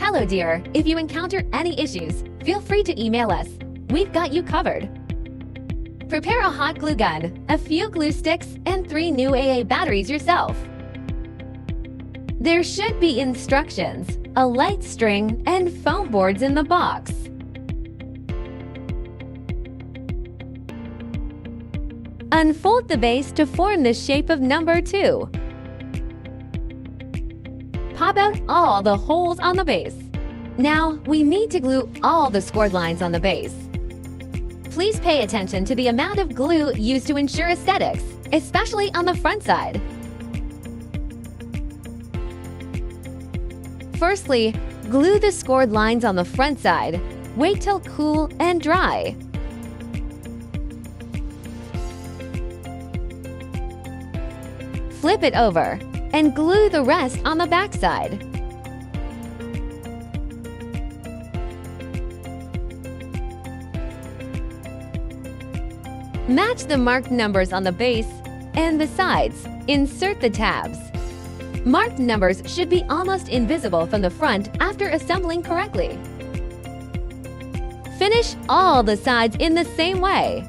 Hello dear, if you encounter any issues, feel free to email us. We've got you covered. Prepare a hot glue gun, a few glue sticks, and 3 new AA batteries yourself. There should be instructions, a light string, and foam boards in the box. Unfold the base to form the shape of number 2. Pop out all the holes on the base. Now, we need to glue all the scored lines on the base. Please pay attention to the amount of glue used to ensure aesthetics, especially on the front side. Firstly, glue the scored lines on the front side. Wait till cool and dry. Flip it over and glue the rest on the back side. Match the marked numbers on the base and the sides. Insert the tabs. Marked numbers should be almost invisible from the front after assembling correctly. Finish all the sides in the same way.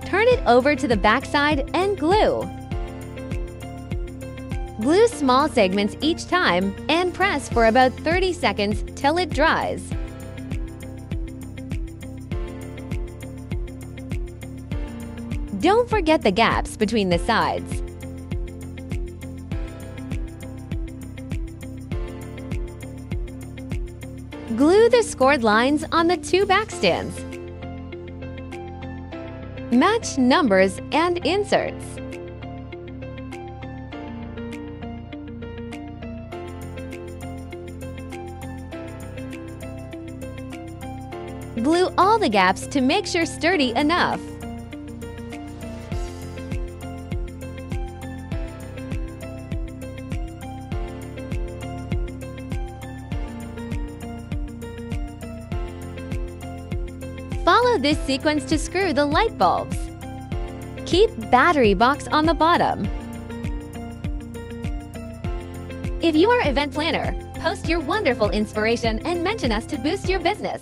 Turn it over to the back side and glue. Glue small segments each time and press for about 30 seconds till it dries. Don't forget the gaps between the sides. Glue the scored lines on the 2 back stands. Match numbers and inserts. Glue all the gaps to make sure sturdy enough. Follow this sequence to screw the light bulbs. Keep battery box on the bottom. If you are an event planner, post your wonderful inspiration and mention us to boost your business.